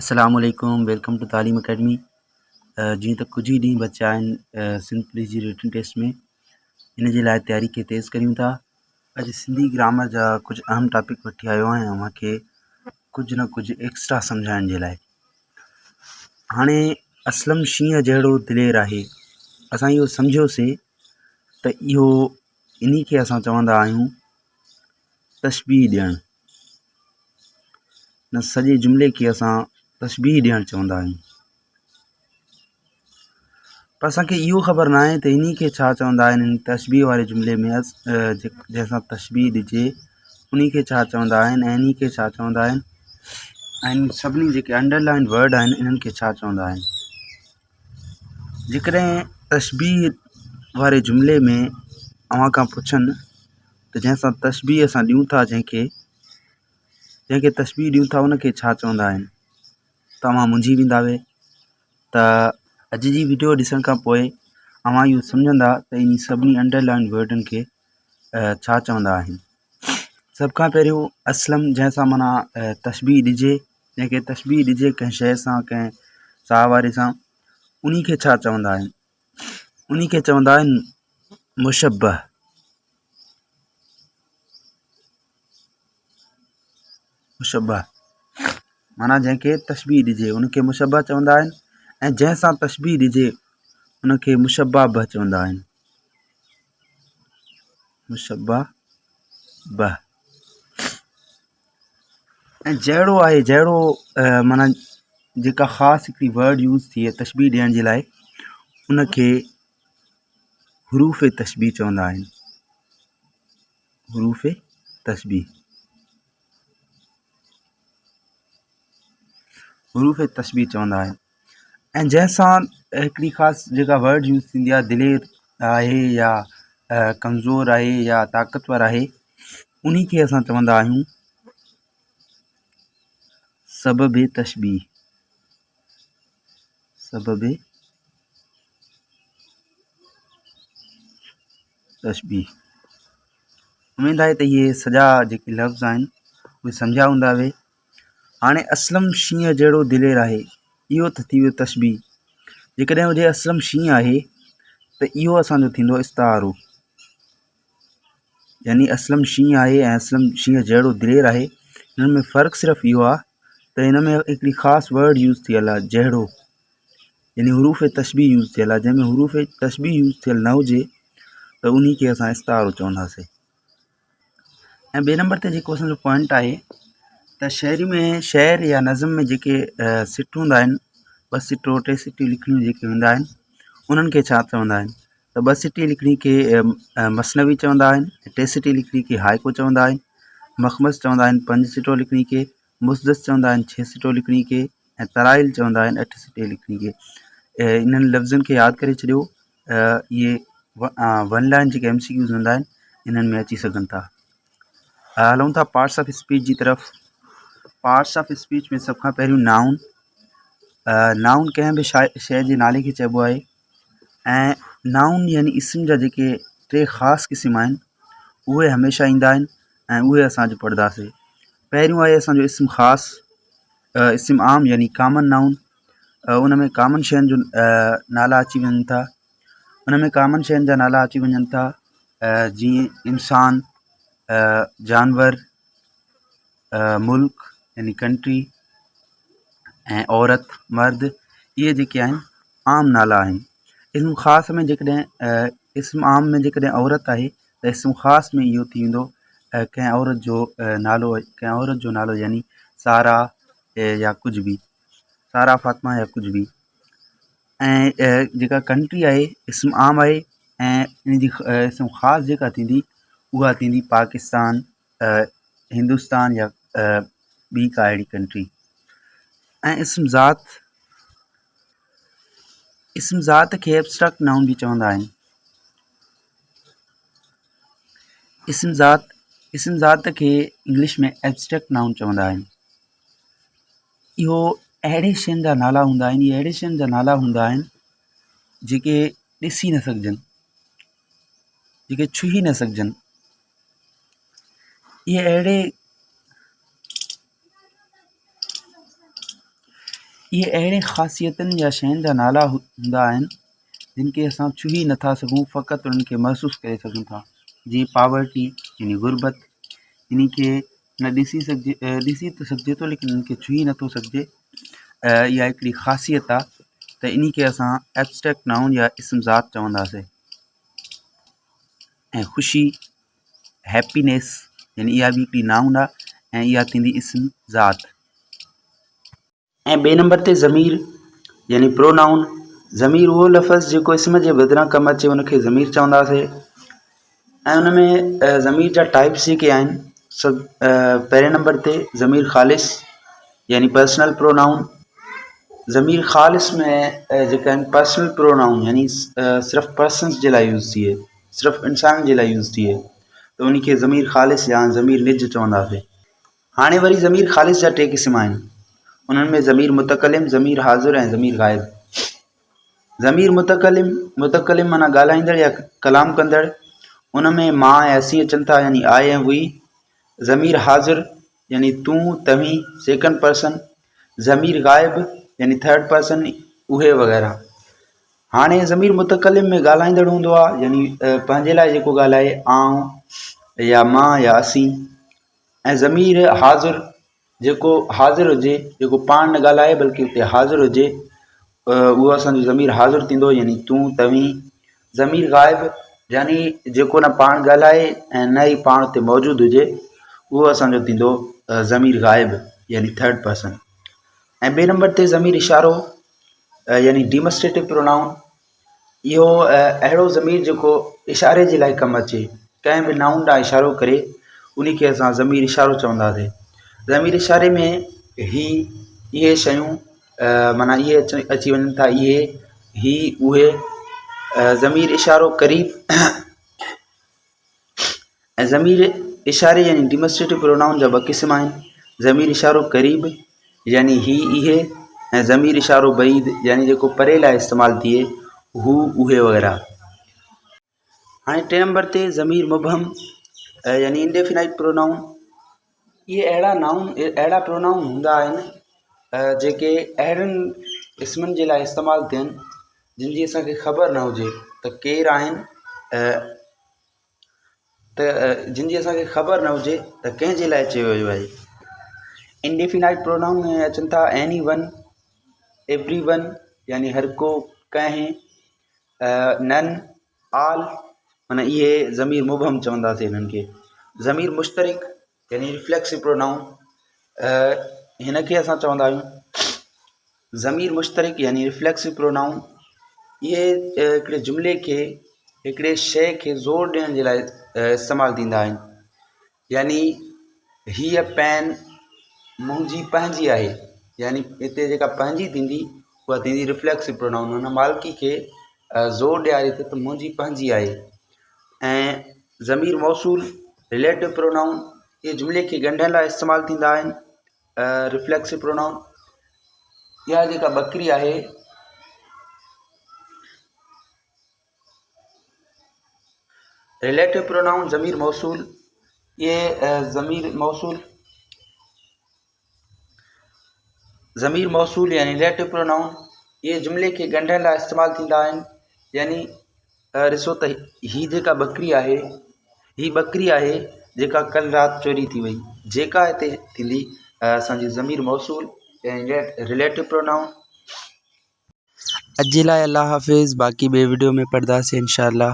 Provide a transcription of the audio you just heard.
अस्सलाम वालेकुम, welcome two तालीम अकेडमी। जीअं त कुझु ई ॾींहं बचा आहिनि सिंध पुलिस जी रिटन टेस्ट में, इन जे लाइ तयारी खे तेज़ करियूं था। अॼु सिंधी ग्रामर जा कुझु अहम टॉपिक वठी आयो आहियां अव्हांखे कुझु न कुझु एक्स्ट्रा सम्झाइण जे लाइ। हाणे असलम शींहं जहिड़ो दिलेर आहे, असां इहो सम्झियोसीं त इहो इन खे असां चवंदा आहियूं तशबीह ॾियणु। न सॼे जुमिले खे असां तशबीह ॾियणु चवंदा आहियूं, पर असांखे इहो ख़बर न आहे त इन खे छा चवंदा आहिनि। इन तशबीह वारे जुमिले में जंहिंसां तशबीह ॾिजे उन खे छा चवंदा आहिनि ऐं इन खे छा चवंदा आहिनि, ऐं सभिनी जेके अंडरलाइन वर्ड आहिनि इन्हनि खे छा चवंदा आहिनि। जेकॾहिं तशबीह वारे जुमिले में अव्हां खां पुछनि त जंहिंसां तशबीह असां ॾियूं था, जंहिंखे तशबीह ॾियूं था उनखे छा चवंदा आहिनि, तव्हां मुंझी वेंदा वे। त अॼु जी वीडियो ॾिसण खां पोइ अव्हां इहो सम्झंदा त इन सभिनी अंडरलाइन वर्डनि खे छा चवंदा आहिनि। सभ खां पहिरियों असलम, जंहिंसां माना तशबीह ॾिजे, जंहिंखे तशबीह ॾिजे कंहिं शइ सां, कंहिं साह वारे सां, उन खे छा चवंदा आहिनि। उन खे चवंदा आहिनि मुशब्बह। मुशब्बह माना जंहिंखे तशबीह ॾिजे उनखे मुशब्बह चवंदा आहिनि, ऐं जंहिंसां तशबीह ॾिजे उनखे मुशब्बह बह चवंदा आहिनि। मुशब्बह बह। ऐं जहिड़ो आहे, जहिड़ो माना जेका ख़ासि हिकिड़ी वर्ड यूज़ थिए तशबीह ॾियण जे लाइ, उनखे हुरूफ़ तशबीह चवंदा आहिनि। हुरूफ़ तशबीह, हुरूफ़ तशबीह चवंदा आहिनि। ऐं जंहिंसां हिकिड़ी ख़ासि जेका वर्ड यूज़ थींदी आहे, दिलेर आहे या कमज़ोर आहे या ताक़तवर आहे, उन खे असां चवंदा आहियूं सबब तशबीह। सबब तशबीह। उमेद आहे त इहे सॼा जेके लफ़्ज़ आहिनि उहे सम्झिया हूंदा वे। हाणे असलम शींहं जहिड़ो दिलेर आहे, इहो त थी वियो तशबीह। जेकॾहिं हुजे असलम शींहं आहे त इहो असांजो थींदो इस्तारो, यानी असलम शींहं आहे ऐं असलम शींहं जहिड़ो दिलेर आहे, हिननि में फ़र्क़ु सिर्फ़ु इहो आहे त हिन में हिकिड़ी ख़ासि वर्ड यूज़ थियल आहे जहिड़ो, यानी हुरूफ़ तशबीह यूज़ थियल आहे। जंहिंमें हुरूफ़ तशबीह यूज़ थियल न हुजे त उन खे असां इस्तारो चवंदासीं। ऐं ॿिए नंबर ते जेको असांजो पॉइंट आहे त शाइरी में, शेर या नज़म में जेके सिट हूंदा आहिनि, ॿ सिटूं टे सिटियूं लिखणियूं जेके हूंदा आहिनि, उन्हनि खे छा चवंदा आहिनि। त ॿ सिटी लिखणी खे मसनवी चवंदा आहिनि, टे सिटी लिखणी खे हाइको चवंदा आहिनि, मखमस चवंदा आहिनि 5 सिटो लिखणी खे, मुसदस चवंदा आहिनि 6 सिटो लिखणी खे, ऐं तराइल चवंदा आहिनि 8 सिटे लिखणी खे। इन्हनि लफ़्ज़नि खे यादि करे छॾियो। इहे वन लाइन जेके MCQs हूंदा आहिनि इन्हनि में अची सघनि था। हलूं था पार्ट्स ऑफ स्पीच जी तरफ़। पार्ट्स ऑफ स्पीच में सभ खां पहिरियों नाउन। नाउन कंहिं बि शइ जे नाले खे चइबो आहे, ऐं नाउन यानी इस्म जा जेके 3 ख़ासि क़िस्म आहिनि उहे हमेशह ईंदा आहिनि, ऐं उहे असां अॼु पढ़ंदासीं। पहिरियों आहे असांजो इस्म ख़ासि, इस्म आम यानी कॉमन नाउन। उन में कॉमन शयुनि जो नाला अची वञनि था। जीअं इंसान, जानवर, मुल्क यानी कंट्री, ऐं औरत, मर्द, इहे जेके आहिनि आम नाला आहिनि। इस्म ख़ासि में जेकॾहिं इस्म आम में जेकॾहिं औरत आहे त इस्म ख़ासि में इहो थी वेंदो कंहिं औरत जो नालो यानी सारा या कुझु बि, सारा फातिमा या कुझु बि। ऐं जेका कंट्री आहे इस्म आम आहे, ऐं इन जी इस्म ख़ासि जेका थींदी उहा थींदी पाकिस्तान, हिंदुस्तान या ॿी का अहिड़ी कंट्री। ऐं इस्म ज़ात खे एब्स्ट्रैक्ट नाउन बि चवंदा आहिनि। इस्म ज़ात खे इंग्लिश में एब्स्ट्रैक्ट नाउन चवंदा आहिनि। इहो अहिड़े शयुनि जा नाला हूंदा आहिनि, जेके ॾिसी न सघजनि, जेके छुही न सघजनि। इहे इहे अहिड़े ख़ासियतुनि या शयुनि जा नाला हूंदा आहिनि जिन खे असां छुही नथा सघूं, फ़क़ति उन्हनि खे महसूसु करे सघूं था। जीअं पावर्टी यानी गुरबत, इन खे न ॾिसी त सघिजे थो लेकिन उन्हनि खे छुही नथो सघिजे। इहा हिकिड़ी ख़ासियत आहे त इन खे असां एब्स्ट्रैक्ट नाउन या इस्म ज़ात चवंदासीं। ऐं ख़ुशी, हैप्पीनेस यानी इहा बि हिकिड़ी नाउन आहे ऐं इहा थींदी इस्म ज़ात। ऐं ॿिए नंबर ते ज़मीर यानी प्रोनाउन। ज़मीर उहो लफ़्ज़ जेको इस्म जे बदिरां कमु अचे उनखे ज़मीर चवंदासीं। ऐं उन में ज़मीर जा टाइप्स जेके आहिनि सभु पहिरें नंबर ते ज़मीर ख़ालिस यानी पर्सनल प्रोनाउन। ज़मीर ख़ालिस में जेका आहिनि पर्सनल प्रोनाउन यानी सिर्फ़ु पर्सन्स जे लाइ यूज़ थिए, सिर्फ़ु इंसान जे लाइ यूज़ थिए, त उन खे ज़मीर ख़ालिस या ज़मीर निज चवंदासीं। हाणे वरी ज़मीर ख़ालिस जा टे क़िस्म आहिनि, उन्हनि में ज़मीर मुतकलिम, ज़मीर हाज़िर ऐं ज़मीर ग़ाइब। ज़मीर मुतकलिम माना ॻाल्हाईंदड़ या कलाम कंदड़, उन में मां ऐं असीं अचनि था यानी आए ऐं हुई। ज़मीर हाज़िर यानी तूं, तव्हीं, सेकंड पर्सन। ज़मीर ग़ाइब यानी थर्ड पर्सन, उहे वग़ैरह। हाणे ज़मीर मुतकलिम में ॻाल्हाईंदड़ हूंदो आहे यानी पंहिंजे लाइ जेको ॻाल्हाए, आउं या मां या असीं। ऐं ज़मीर हाज़िर जेको हाज़िर हुजे, जेको पाण न ॻाल्हाए बल्कि उते हाज़िर हुजे, उहो असांजो ज़मीर हाज़िर थींदो यानी तूं, तव्हीं। ज़मीर ग़ाइब यानी जेको न पाण ॻाल्हाए ऐं न ई पाण उते मौजूदु हुजे, उहो असांजो थींदो ज़मीर ग़ाइब यानी थर्ड पर्सन। ऐं ॿिए नंबर ते ज़मीर इशारो यानी डिमॉन्स्ट्रेटिव प्रोनाउन। इहो अहिड़ो ज़मीर जेको इशारे जे लाइ कमु अचे, कंहिं बि नाउन ॾांहुं इशारो करे, उन खे असां ज़मीर इशारो चवंदासीं। ज़मीर इशारे में इहे शयूं माना इहे अची वञनि था, इहे उहे। ज़मीर इशारो क़रीब ऐं ज़मीर इशारे यानी डिमॉन्स्ट्रेटिव प्रोनाउन जा ॿ क़िस्म आहिनि। ज़मीर इशारो क़रीब यानी इहे ऐं ज़मीर इशारो बईद यानी जेको परे लाइ इस्तेमालु थिए, उहे वग़ैरह। हाणे टे नंबर ते ज़मीर मुबहम यानी इंडेफिनाइट प्रोनाउन। इहे अहिड़ा प्रोनाउन हूंदा आहिनि जेके अहिड़नि क़िस्मनि जे लाइ इस्तेमालु थियनि जिन जी असांखे ख़बर न हुजे त केरु आहिनि, जिन जी असांखे ख़बर न हुजे त कंहिंजे लाइ चयो वियो आहे। इंडेफिनाइट प्रोनाउन में अचनि था एनी वन, एवरी वन यानी हर को, कंहिं, नन, आल माना इहे ज़मीर मुबहम चवंदासीं इन्हनि खे। ज़मीर मुश्तरिक यानी रिफ्लेक्सिव प्रोनाउन, हिन खे असां चवंदा आहियूं ज़मीर मुश्तरिक यानी रिफ्लेक्सिव प्रोनाउन। इहे हिकिड़े जुमिले खे, हिकिड़े शइ खे ज़ोर ॾियण जे लाइ इस्तेमालु थींदा आहिनि। यानी हीअ पेन मुंहिंजी पंहिंजी आहे, यानी हिते जेका पंहिंजी थींदी उहा थींदी रिफ्लेक्सिव प्रोनाउन। हुन मालिकी खे ज़ोर ॾियारे थो त मुंहिंजी पंहिंजी आहे। ऐं ज़मीर मौसूल रिलेटिव प्रोनाउन, इहे जुमिले खे ॻंढण लाइ इस्तेमालु थींदा आहिनि। रिफ्लेक्सिव प्रोनाउन, इहा जेका बकरी आहे, रिलेटिव प्रोनाउन ज़मीर मौसूल, इहे ज़मीर मौसूल यानी रिलेटिव प्रोनाउन, इहे जुमिले खे ॻंढण लाइ इस्तेमालु थींदा आहिनि। यानी ॾिसो त हीअ जेका बकरी आहे जेका कल्ह राति चोरी थी वई, जेका हिते थींदी असांजी ज़मीर मौसूल यानी रिलेटिव प्रोनाउन। अॼु जे लाइ अल्लाह हाफ़िज़, बाक़ी ॿिए वीडियो में पढ़ंदासीं इंशाअल्लाह।